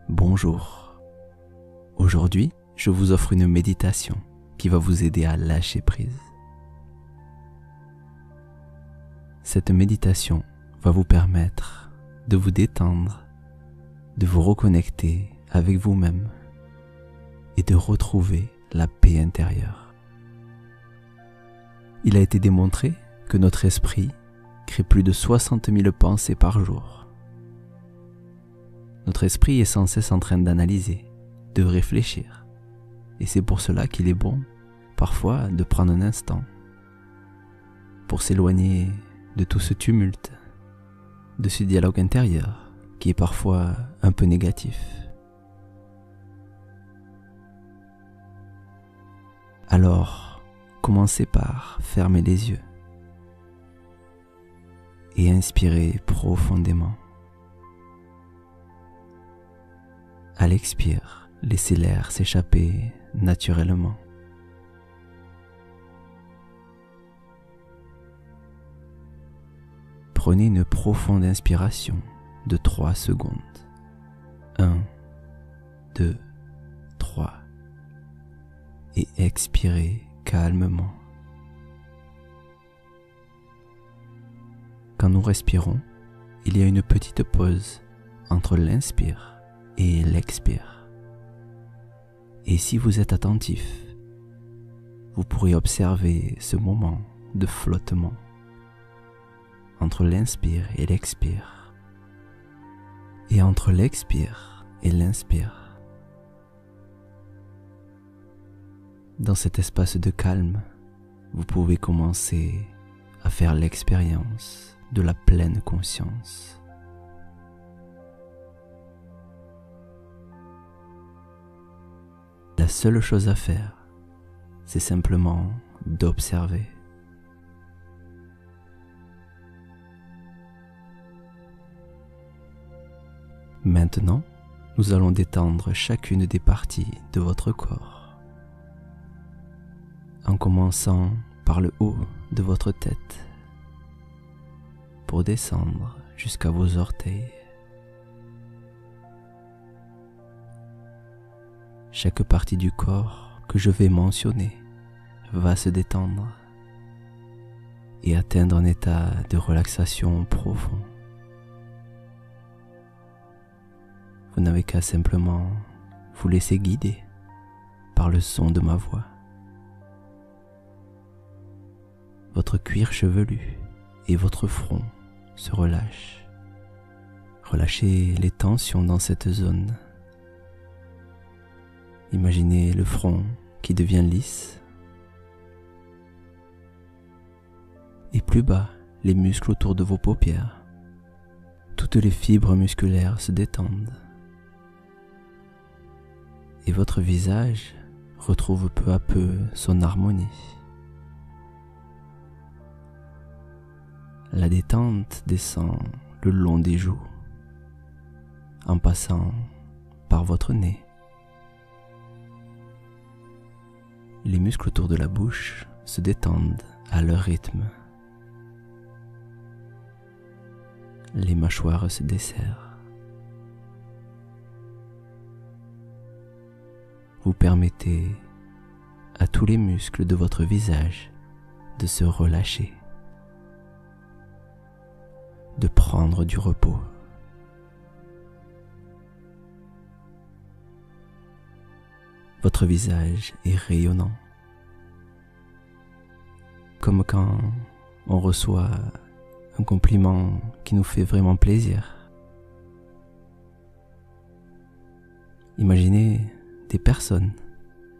Bonjour. Aujourd'hui, je vous offre une méditation qui va vous aider à lâcher prise. Cette méditation va vous permettre de vous détendre, de vous reconnecter avec vous-même et de retrouver la paix intérieure. Il a été démontré que notre esprit crée plus de 60 000 pensées par jour. Notre esprit est sans cesse en train d'analyser, de réfléchir. Et c'est pour cela qu'il est bon, parfois, de prendre un instant pour s'éloigner de tout ce tumulte, de ce dialogue intérieur qui est parfois un peu négatif. Alors, commencez par fermer les yeux et inspirez profondément. À l'expire, laissez l'air s'échapper naturellement. Prenez une profonde inspiration de 3 secondes. 1, 2, 3. Et expirez calmement. Quand nous respirons, il y a une petite pause entre l'inspire et l'expire. Et si vous êtes attentif, vous pourrez observer ce moment de flottement entre l'inspire et l'expire, et entre l'expire et l'inspire. Dans cet espace de calme, vous pouvez commencer à faire l'expérience de la pleine conscience. La seule chose à faire, c'est simplement d'observer. Maintenant, nous allons détendre chacune des parties de votre corps, en commençant par le haut de votre tête, pour descendre jusqu'à vos orteils. Chaque partie du corps que je vais mentionner va se détendre et atteindre un état de relaxation profond. Vous n'avez qu'à simplement vous laisser guider par le son de ma voix. Votre cuir chevelu et votre front se relâchent. Relâchez les tensions dans cette zone. Imaginez le front qui devient lisse. Et plus bas, les muscles autour de vos paupières. Toutes les fibres musculaires se détendent. Et votre visage retrouve peu à peu son harmonie. La détente descend le long des joues, en passant par votre nez. Les muscles autour de la bouche se détendent à leur rythme. Les mâchoires se desserrent. Vous permettez à tous les muscles de votre visage de se relâcher, de prendre du repos. Votre visage est rayonnant, comme quand on reçoit un compliment qui nous fait vraiment plaisir. Imaginez des personnes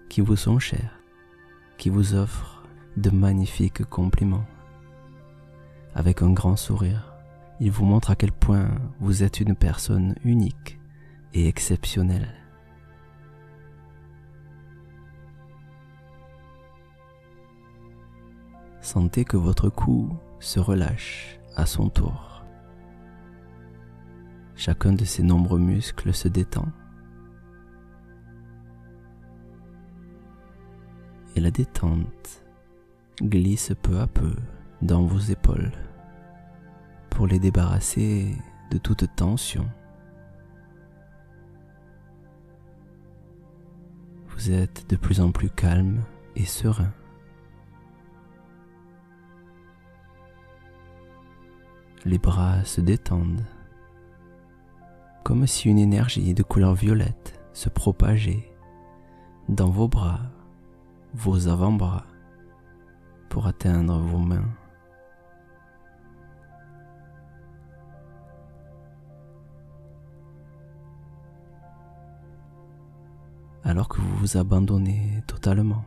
qui vous sont chères, qui vous offrent de magnifiques compliments. Avec un grand sourire, ils vous montrent à quel point vous êtes une personne unique et exceptionnelle. Sentez que votre cou se relâche à son tour. Chacun de ces nombreux muscles se détend. Et la détente glisse peu à peu dans vos épaules pour les débarrasser de toute tension. Vous êtes de plus en plus calme et serein. Les bras se détendent, comme si une énergie de couleur violette se propageait dans vos bras, vos avant-bras, pour atteindre vos mains. Alors que vous vous abandonnez totalement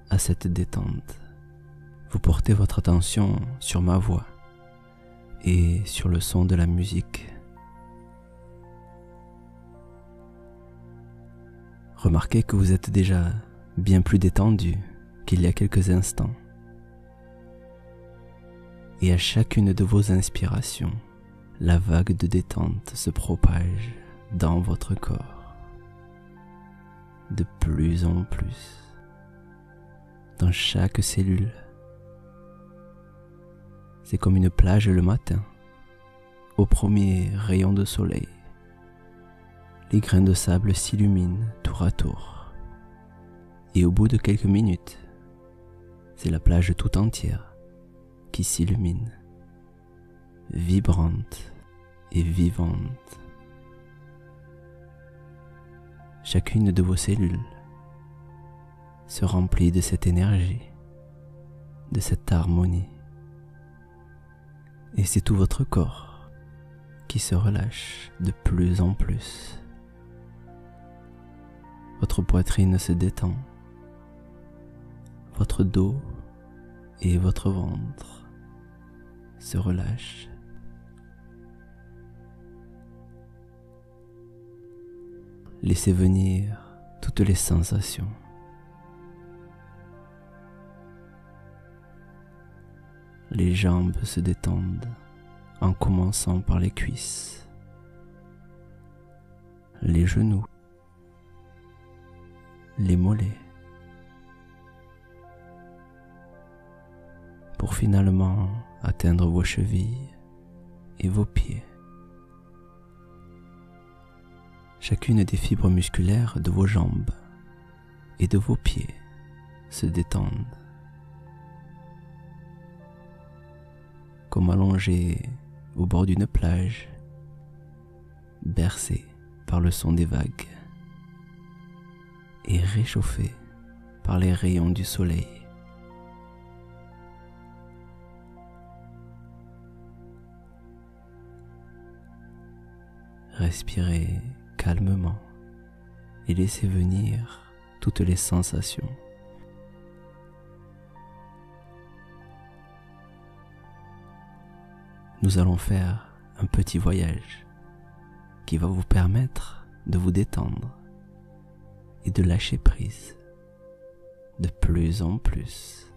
à cette détente, vous portez votre attention sur ma voix et sur le son de la musique. Remarquez que vous êtes déjà bien plus détendu qu'il y a quelques instants. Et à chacune de vos inspirations, la vague de détente se propage dans votre corps. De plus en plus, dans chaque cellule. C'est comme une plage le matin, au premier rayon de soleil. Les grains de sable s'illuminent tour à tour. Et au bout de quelques minutes, c'est la plage tout entière qui s'illumine, vibrante et vivante. Chacune de vos cellules se remplit de cette énergie, de cette harmonie. Et c'est tout votre corps qui se relâche de plus en plus. Votre poitrine se détend, votre dos et votre ventre se relâchent. Laissez venir toutes les sensations. Les jambes se détendent en commençant par les cuisses, les genoux, les mollets, pour finalement atteindre vos chevilles et vos pieds. Chacune des fibres musculaires de vos jambes et de vos pieds se détendent, comme allongées au bord d'une plage, bercées par le son des vagues et réchauffées par les rayons du soleil. Respirez calmement et laissez venir toutes les sensations. Nous allons faire un petit voyage qui va vous permettre de vous détendre et de lâcher prise de plus en plus.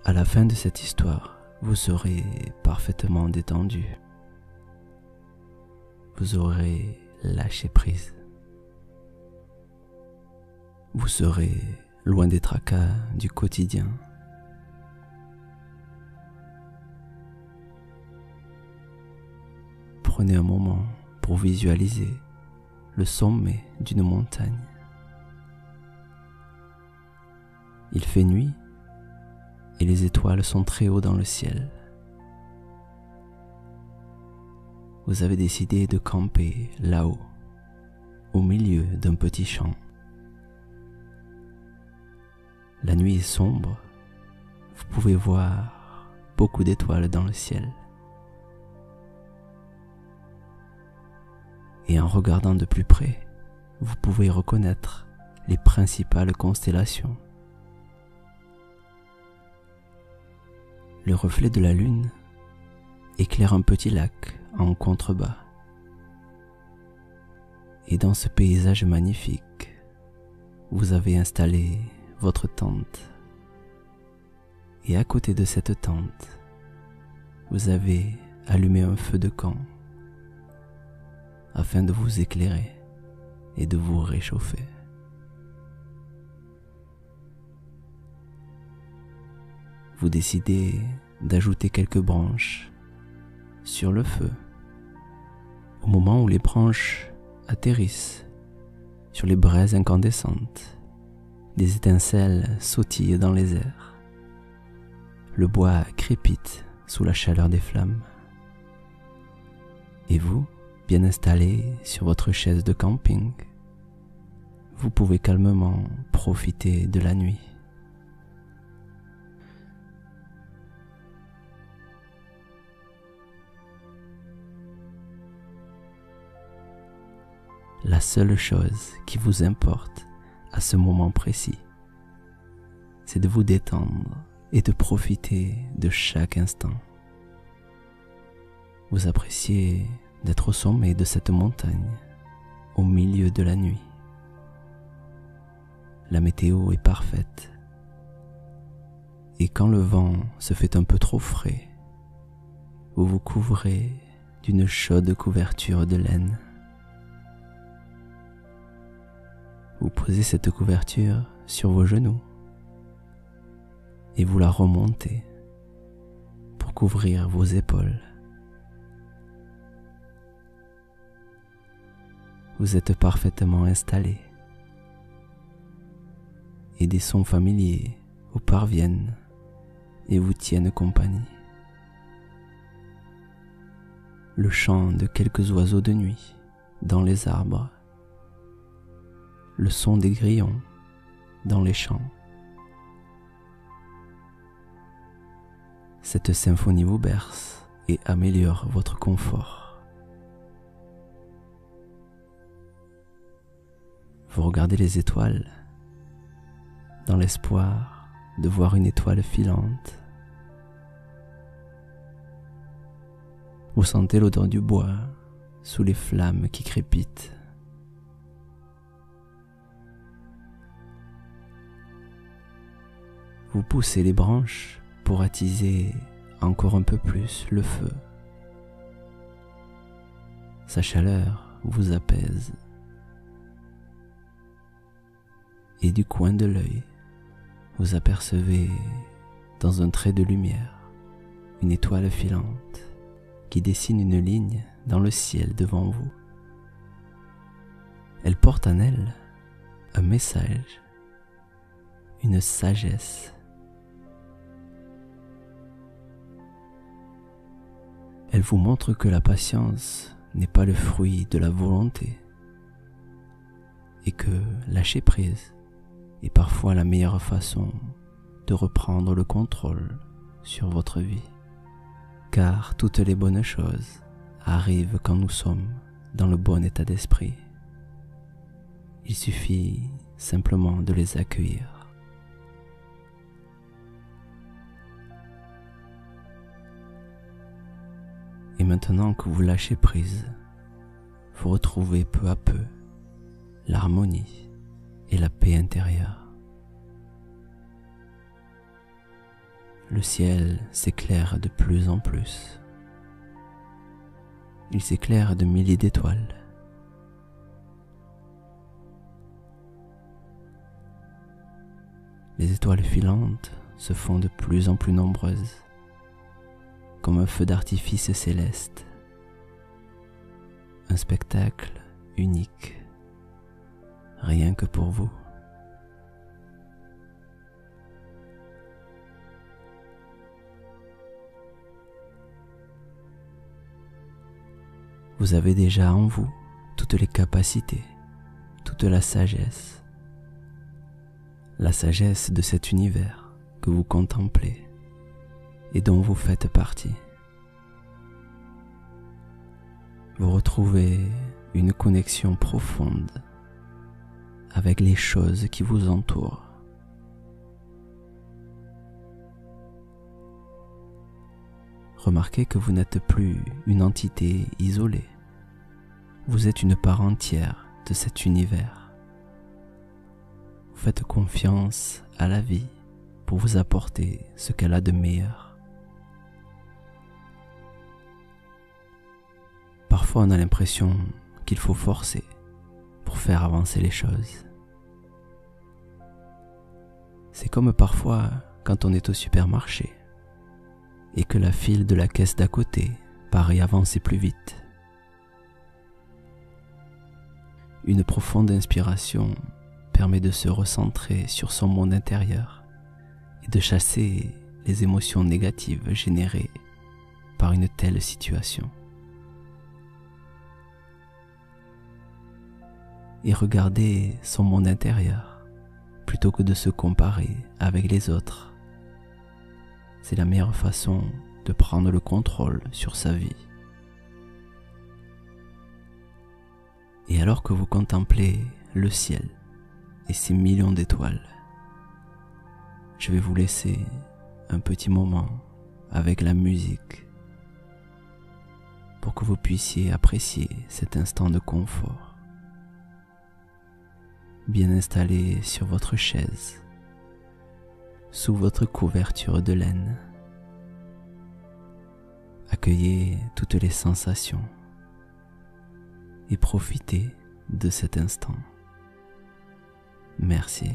À la fin de cette histoire, vous serez parfaitement détendu. Vous aurez lâché prise. Vous serez loin des tracas du quotidien. Prenez un moment pour visualiser le sommet d'une montagne. Il fait nuit et les étoiles sont très haut dans le ciel. Vous avez décidé de camper là-haut, au milieu d'un petit champ. La nuit est sombre, vous pouvez voir beaucoup d'étoiles dans le ciel. Et en regardant de plus près, vous pouvez reconnaître les principales constellations. Le reflet de la lune éclaire un petit lac en contrebas. Et dans ce paysage magnifique, vous avez installé votre tente. Et à côté de cette tente, vous avez allumé un feu de camp afin de vous éclairer et de vous réchauffer. Vous décidez d'ajouter quelques branches sur le feu. Au moment où les branches atterrissent sur les braises incandescentes. Des étincelles sautillent dans les airs. Le bois crépite sous la chaleur des flammes. Et vous, bien installé sur votre chaise de camping, vous pouvez calmement profiter de la nuit. La seule chose qui vous importe à ce moment précis, c'est de vous détendre et de profiter de chaque instant. Vous appréciez d'être au sommet de cette montagne, au milieu de la nuit. La météo est parfaite. Et quand le vent se fait un peu trop frais, vous vous couvrez d'une chaude couverture de laine. Vous posez cette couverture sur vos genoux et vous la remontez pour couvrir vos épaules. Vous êtes parfaitement installé et des sons familiers vous parviennent et vous tiennent compagnie. Le chant de quelques oiseaux de nuit dans les arbres, le son des grillons dans les champs. Cette symphonie vous berce et améliore votre confort. Vous regardez les étoiles dans l'espoir de voir une étoile filante. Vous sentez l'odeur du bois sous les flammes qui crépitent. Vous poussez les branches pour attiser encore un peu plus le feu. Sa chaleur vous apaise. Et du coin de l'œil, vous apercevez dans un trait de lumière une étoile filante qui dessine une ligne dans le ciel devant vous. Elle porte en elle un message, une sagesse. Elle vous montre que la patience n'est pas le fruit de la volonté et que lâcher prise est parfois la meilleure façon de reprendre le contrôle sur votre vie. Car toutes les bonnes choses arrivent quand nous sommes dans le bon état d'esprit. Il suffit simplement de les accueillir. Et maintenant que vous lâchez prise, vous retrouvez peu à peu l'harmonie et la paix intérieure. Le ciel s'éclaire de plus en plus. Il s'éclaire de milliers d'étoiles. Les étoiles filantes se font de plus en plus nombreuses, comme un feu d'artifice céleste. Un spectacle unique, rien que pour vous. Vous avez déjà en vous toutes les capacités, toute la sagesse de cet univers que vous contemplez et dont vous faites partie. Vous retrouvez une connexion profonde avec les choses qui vous entourent. Remarquez que vous n'êtes plus une entité isolée. Vous êtes une part entière de cet univers. Vous faites confiance à la vie pour vous apporter ce qu'elle a de meilleur. Parfois on a l'impression qu'il faut forcer pour faire avancer les choses. C'est comme parfois quand on est au supermarché et que la file de la caisse d'à côté paraît avancer plus vite. Une profonde inspiration permet de se recentrer sur son monde intérieur et de chasser les émotions négatives générées par une telle situation. Et regarder son monde intérieur plutôt que de se comparer avec les autres. C'est la meilleure façon de prendre le contrôle sur sa vie. Et alors que vous contemplez le ciel et ses millions d'étoiles, je vais vous laisser un petit moment avec la musique pour que vous puissiez apprécier cet instant de confort. Bien installé sur votre chaise, sous votre couverture de laine. Accueillez toutes les sensations et profitez de cet instant. Merci.